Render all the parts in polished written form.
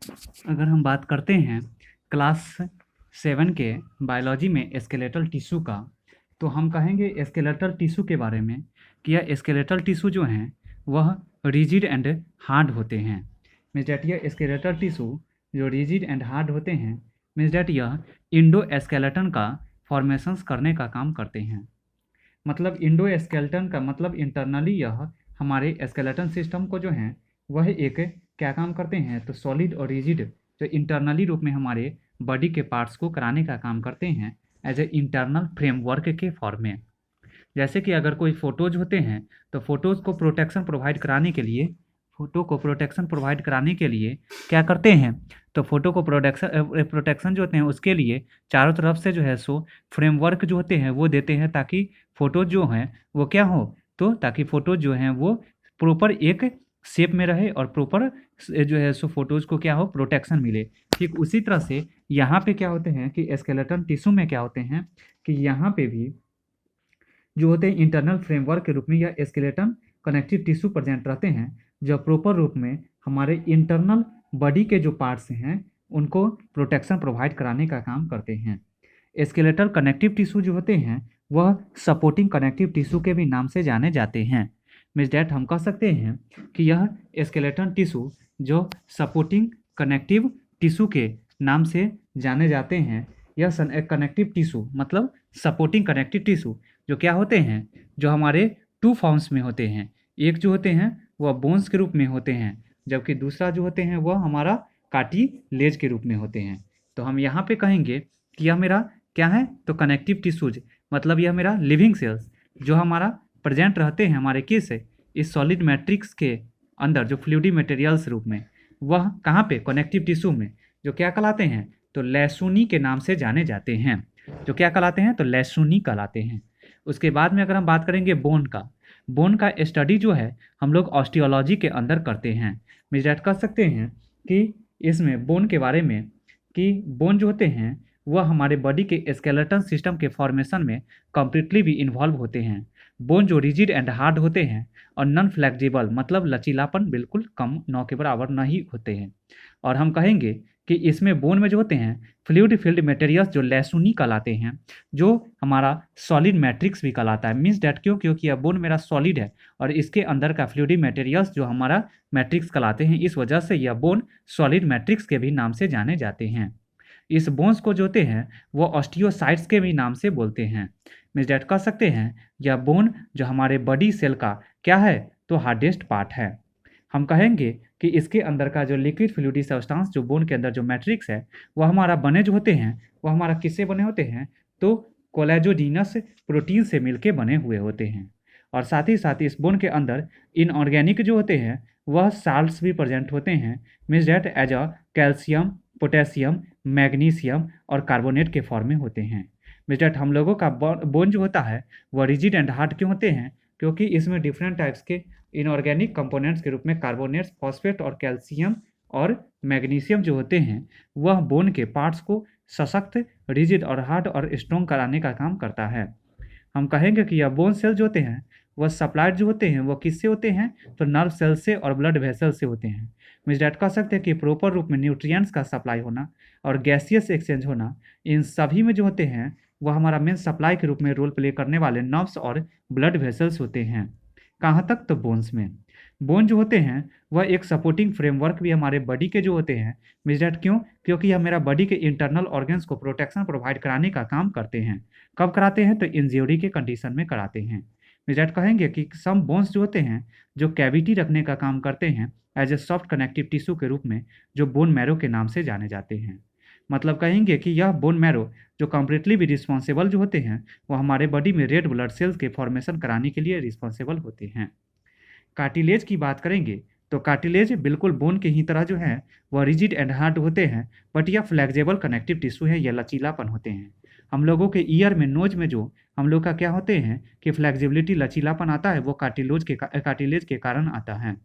अगर हम बात करते हैं क्लास 7 के बायोलॉजी में स्केलेटल टिश्यू का, तो हम कहेंगे स्केलेटल टिश्यू के बारे में कि यह स्केलेटल टिश्यू जो हैं वह रिजिड एंड हार्ड होते हैं। मीन्स डैट यह स्केलेटल टिश्यू जो रिजिड एंड हार्ड होते हैं, मीन्स डैट यह इंडोस्केलेटन का फॉर्मेशंस करने का काम करते हैं। मतलब इंडोस्केलेटन का मतलब इंटरनली यह हमारे स्केलेटन सिस्टम को जो है वह एक क्या काम करते हैं, तो सॉलिड और रिजिड जो इंटरनली रूप में हमारे बॉडी के पार्ट्स को कराने का काम करते हैं एज ए इंटरनल फ्रेमवर्क के फॉर्म में। जैसे कि अगर कोई फ़ोटोज़ होते हैं तो फ़ोटोज़ को प्रोटेक्शन प्रोवाइड कराने के लिए क्या करते हैं, तो फ़ोटो को प्रोटेक्शन जो होते हैं उसके लिए चारों तरफ से जो है सो फ्रेमवर्क जो होते हैं वो देते हैं, ताकि फ़ोटो जो हैं वो क्या हो, तो ताकि फ़ोटो जो हैं वो प्रॉपर एक शेप में रहे और प्रॉपर जो है सो फोटोज़ को क्या हो, प्रोटेक्शन मिले। ठीक उसी तरह से यहाँ पे क्या होते हैं कि स्केलेटन टिश्यू में क्या होते हैं कि यहाँ पे भी जो होते हैं इंटरनल फ्रेमवर्क के रूप में या स्केलेटन कनेक्टिव टिश्यू प्रेजेंट रहते हैं, जो प्रॉपर रूप में हमारे इंटरनल बॉडी के जो पार्ट्स हैं उनको प्रोटेक्शन प्रोवाइड कराने का काम करते हैं। स्केलेटल कनेक्टिव टिश्यू जो होते हैं वह सपोर्टिंग कनेक्टिव टिश्यू के भी नाम से जाने जाते हैं। मीन्स डैट हम कह सकते हैं कि यह स्केलेटन टिश्यू जो सपोर्टिंग कनेक्टिव टिश्यू के नाम से जाने जाते हैं, यह कनेक्टिव टिश्यू मतलब सपोर्टिंग कनेक्टिव टिश्यू जो क्या होते हैं, जो हमारे टू फॉर्म्स में होते हैं। एक जो होते हैं वह बोन्स के रूप में होते हैं, जबकि दूसरा जो होते हैं वह हमारा कार्टिलेज के रूप में होते हैं। तो हम यहाँ पे कहेंगे कि यह मेरा क्या है, तो कनेक्टिव टिश्यूज मतलब यह मेरा लिविंग सेल्स जो हमारा प्रेजेंट रहते हैं हमारे किस इस सॉलिड मैट्रिक्स के अंदर जो फ्लूइडी मटेरियल्स रूप में, वह कहाँ पे, कनेक्टिव टिश्यू में, जो क्या कहलाते हैं, तो लैसुनी के नाम से जाने जाते हैं। जो क्या कहलाते हैं, तो लैसुनी कहलाते हैं। उसके बाद में अगर हम बात करेंगे बोन का स्टडी जो है हम लोग ऑस्टियोलॉजी के अंदर करते हैं। मीन्स डैट कह सकते हैं कि इसमें बोन के बारे में कि बोन जो होते हैं वह हमारे बॉडी के स्केलेटन सिस्टम के फॉर्मेशन में कम्प्लीटली भी इन्वॉल्व होते हैं। बोन जो रिजिड एंड हार्ड होते हैं और नॉन फ्लेक्सिबल मतलब लचीलापन बिल्कुल कम न के बराबर नहीं होते हैं। और हम कहेंगे कि इसमें बोन में जो होते हैं फ्लूइड फिल्ड मटेरियल्स जो लैसुनी कहलाते हैं, जो हमारा सॉलिड मैट्रिक्स भी कहलाता है। मीन्स डैट क्यों, क्योंकि यह बोन मेरा सॉलिड है और इसके अंदर का फ्लूइडी मटेरियल्स जो हमारा मैट्रिक्स कहलाते हैं, इस वजह से यह बोन सॉलिड मैट्रिक्स के भी नाम से जाने जाते हैं। इस बोन्स को जो होते हैं वो ऑस्टियोसाइट्स के भी नाम से बोलते हैं। मीन्स डैट कह सकते हैं यह बोन जो हमारे बॉडी सेल का क्या है, तो हार्डेस्ट पार्ट है। हम कहेंगे कि इसके अंदर का जो लिक्विड फ्लूइडी सब्सटेंस जो बोन के अंदर जो मैट्रिक्स है वह हमारा बने जो होते हैं वह हमारा किससे बने होते हैं, तो कोलेजोजिनस प्रोटीन से मिलके बने हुए होते हैं। और साथ ही साथ इस बोन के अंदर इनऑर्गेनिक जो होते हैं वह साल्ट्स भी प्रेजेंट होते हैं। Means that as a calcium, potassium, magnesium और कार्बोनेट के फॉर्म में होते हैं। मीन्स डैट हम लोगों का बोन जो होता है वह रिजिड एंड हार्ड क्यों होते हैं, क्योंकि इसमें डिफरेंट टाइप्स के इनऑर्गेनिक कंपोनेंट्स के रूप में कार्बोनेट्स, फॉस्फेट और कैल्शियम और मैग्नीशियम जो होते हैं वह बोन के पार्ट्स को सशक्त, रिजिड और हार्ड और स्ट्रॉन्ग कराने का काम करता है। हम कहेंगे कि यह बोन सेल जो होते हैं वह सप्लाइड जो होते हैं वो किससे होते हैं, तो नर्व सेल से और ब्लड वेसल से होते हैं। मीन्स डैट कह सकते हैं कि प्रॉपर रूप में न्यूट्रिएंट्स का सप्लाई होना और गैसियस एक्सचेंज होना, इन सभी में जो होते हैं वह हमारा मेन सप्लाई के रूप में रोल प्ले करने वाले नर्व्स और ब्लड वेसल्स होते हैं। कहाँ तक, तो बोन्स में। बोन जो होते हैं वह एक सपोर्टिंग फ्रेमवर्क भी हमारे बॉडी के जो होते हैं। मीन्स डैट क्यों, क्योंकि यह मेरा बॉडी के इंटरनल ऑर्गन्स को प्रोटेक्शन प्रोवाइड कराने का काम करते हैं। कब कराते हैं, तो इंज्यूरी के कंडीशन में कराते हैं। मीन्स डैट कहेंगे कि सम बोन्स जो होते हैं जो कैविटी रखने का काम करते हैं as a soft connective tissue के रूप में, जो बोन मैरो के नाम से जाने जाते हैं। मतलब कहेंगे कि यह बोन मैरो जो कम्प्लीटली भी रिस्पॉन्सिबल जो होते हैं वो हमारे बॉडी में रेड ब्लड सेल्स के फॉर्मेशन कराने के लिए रिस्पॉन्सिबल होते हैं। कार्टिलेज की बात करेंगे तो कार्टिलेज बिल्कुल बोन के ही तरह जो है वह रिजिड एंड हार्ड होते हैं, बट यह फ्लेक्सिबल कनेक्टिव टिश्यू है, यह लचीलापन होते हैं। हम लोगों के ईयर में, नोज में जो हम लोग का क्या होते हैं कि फ्लेक्सिबिलिटी, लचीलापन आता है, वो कार्टिलेज के कारण आता है।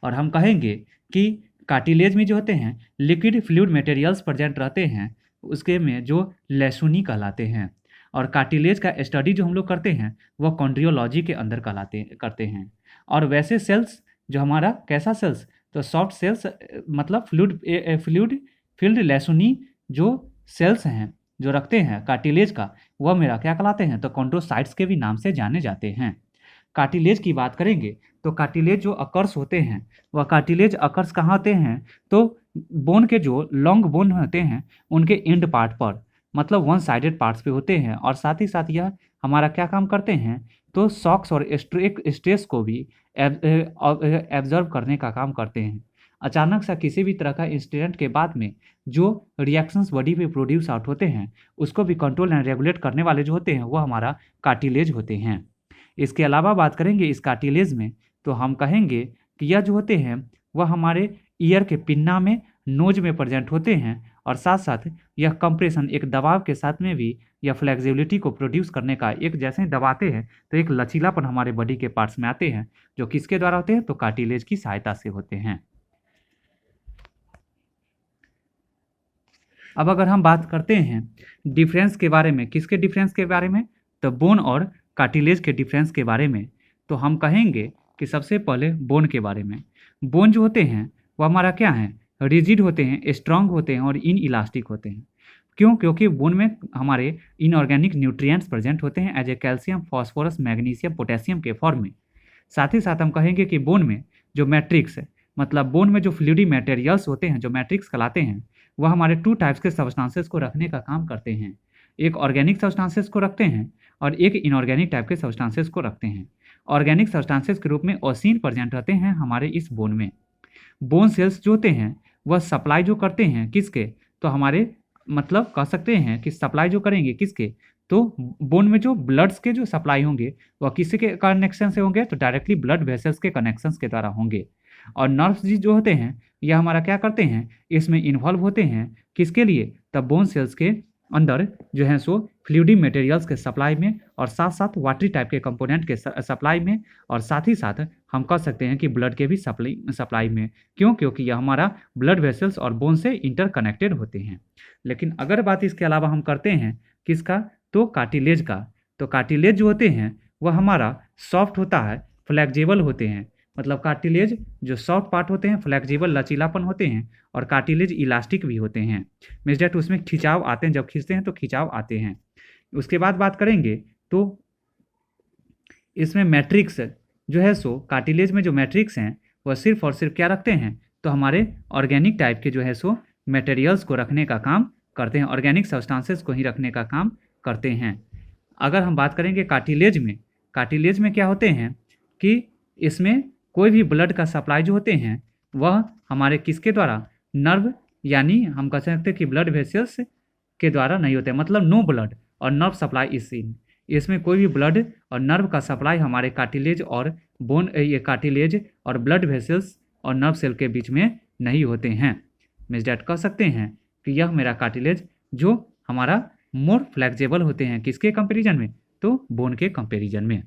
और हम कहेंगे कि कार्टिलेज में जो होते हैं लिक्विड फ्लूइड मटेरियल्स प्रेजेंट रहते हैं, उसके में जो लैसुनी कहलाते हैं। और कार्टिलेज का स्टडी जो हम लोग करते हैं वह कॉन्ड्रियोलॉजी के अंदर करते हैं। और वैसे सेल्स जो हमारा कैसा सेल्स, तो सॉफ्ट सेल्स मतलब फ्लूइड फील्ड लेसुनी जो सेल्स हैं जो रखते हैं कार्टिलेज का, वह मेरा क्या कहलाते हैं, तो कॉन्ड्रोसाइट्स के भी नाम से जाने जाते हैं। कार्टिलेज की बात करेंगे तो कार्टिलेज जो अकर्स होते हैं वह कार्टिलेज अकर्स कहाँ होते हैं, तो बोन के जो लॉन्ग बोन होते हैं उनके एंड पार्ट पर, मतलब वन साइडेड पार्ट्स पे होते हैं। और साथ ही साथ यह हमारा क्या काम करते हैं, तो शॉक्स और स्ट्रेस को भी एब्जर्व करने का काम करते हैं। अचानक सा किसी भी तरह का इंसिडेंट के बाद में जो रिएक्शंस बॉडी पे प्रोड्यूस आउट होते हैं उसको भी कंट्रोल एंड रेगुलेट करने वाले जो होते हैं वो हमारा कार्टिलेज होते हैं। इसके अलावा बात करेंगे इस कार्टिलेज में तो हम कहेंगे कि यह जो होते हैं वह हमारे ईयर के पिन्ना में, नोज में प्रेजेंट होते हैं। और साथ साथ यह कंप्रेशन, एक दबाव के साथ में भी यह फ्लेक्सिबिलिटी को प्रोड्यूस करने का, एक जैसे ही दबाते हैं तो एक लचीलापन हमारे बॉडी के पार्ट्स में आते हैं, जो किसके द्वारा होते हैं, तो कार्टिलेज की सहायता से होते हैं। अब अगर हम बात करते हैं डिफरेंस के बारे में, किसके डिफरेंस के बारे में, तो बोन और कार्टिलेज के डिफरेंस के बारे में, तो हम कहेंगे कि सबसे पहले बोन के बारे में। बोन जो होते हैं वो हमारा क्या है, रिजिड होते हैं, स्ट्रांग होते हैं और इन इलास्टिक होते हैं। क्यों? क्योंकि बोन में हमारे इनऑर्गेनिक न्यूट्रिएंट्स प्रेजेंट होते हैं as a calcium, phosphorus, magnesium, potassium के फॉर्म में। साथ ही साथ हम कहेंगे कि बोन में जो मैट्रिक्स है, मतलब बोन में जो फ्लूइडी मटेरियल्स होते हैं जो मैट्रिक्स कहलाते हैं, वह हमारे टू टाइप्स के सब्सटेंसेस को रखने का काम करते हैं। एक ऑर्गेनिक सब्सटेंसेस को रखते हैं और एक इनऑर्गेनिक टाइप के सब्सटेंसेस को रखते हैं। ऑर्गेनिक सब्सटेंसेस के रूप में ओसिन प्रेजेंट रहते हैं हमारे इस बोन में। बोन सेल्स जो होते हैं वह सप्लाई जो करते हैं किसके, तो हमारे मतलब कह सकते हैं कि सप्लाई जो करेंगे किसके, तो बोन में जो ब्लड्स के जो सप्लाई होंगे वह किसी के कनेक्शन से होंगे, तो डायरेक्टली ब्लड वेसल्स के कनेक्शंस के द्वारा होंगे। और नर्व्स जी जो होते हैं यह हमारा क्या करते हैं, इसमें इन्वॉल्व होते हैं किसके लिए, तब बोन सेल्स के अंदर जो है सो फ्लूइडी मटेरियल्स के सप्लाई में और साथ साथ वाटरी टाइप के कंपोनेंट के सप्लाई में, और साथ ही साथ हम कह सकते हैं कि ब्लड के भी सप्लाई में। क्यों? क्योंकि यह हमारा ब्लड वेसल्स और बोन से इंटरकनेक्टेड होते हैं। लेकिन अगर बात इसके अलावा हम करते हैं किसका, तो कार्टिलेज का, तो कार्टिलेज जो होते हैं वह हमारा सॉफ्ट होता है, फ्लेक्सिबल होते हैं। मतलब कार्टिलेज जो सॉफ्ट पार्ट होते हैं, फ्लेक्सिबल लचीलापन होते हैं, और कार्टिलेज इलास्टिक भी होते हैं। मीन्स डेट उसमें खिंचाव आते हैं, जब खींचते हैं तो खिंचाव आते हैं। उसके बाद बात करेंगे तो इसमें मैट्रिक्स जो है सो कार्टिलेज में जो मैट्रिक्स हैं वह सिर्फ और सिर्फ क्या रखते हैं, तो हमारे ऑर्गेनिक टाइप के जो है सो मटेरियल्स को रखने का काम करते हैं, ऑर्गेनिक सब्सटेंसेस को ही रखने का काम करते हैं। अगर हम बात करेंगे कार्टिलेज में क्या होते हैं कि इसमें कोई भी ब्लड का सप्लाई जो होते हैं वह हमारे किसके द्वारा, नर्व, यानी हम कह सकते हैं कि ब्लड वेसल्स के द्वारा नहीं होते, मतलब नो ब्लड और नर्व सप्लाई इज सीन। इसमें कोई भी ब्लड और नर्व का सप्लाई हमारे कार्टिलेज और बोन, ये कार्टिलेज और ब्लड वेसल्स और नर्व सेल के बीच में नहीं होते हैं। मीन्स डैट कह सकते हैं कि यह मेरा कार्टिलेज जो हमारा मोर फ्लेक्सिबल होते हैं किसके कंपेरिजन में, तो बोन के कंपेरिजन में।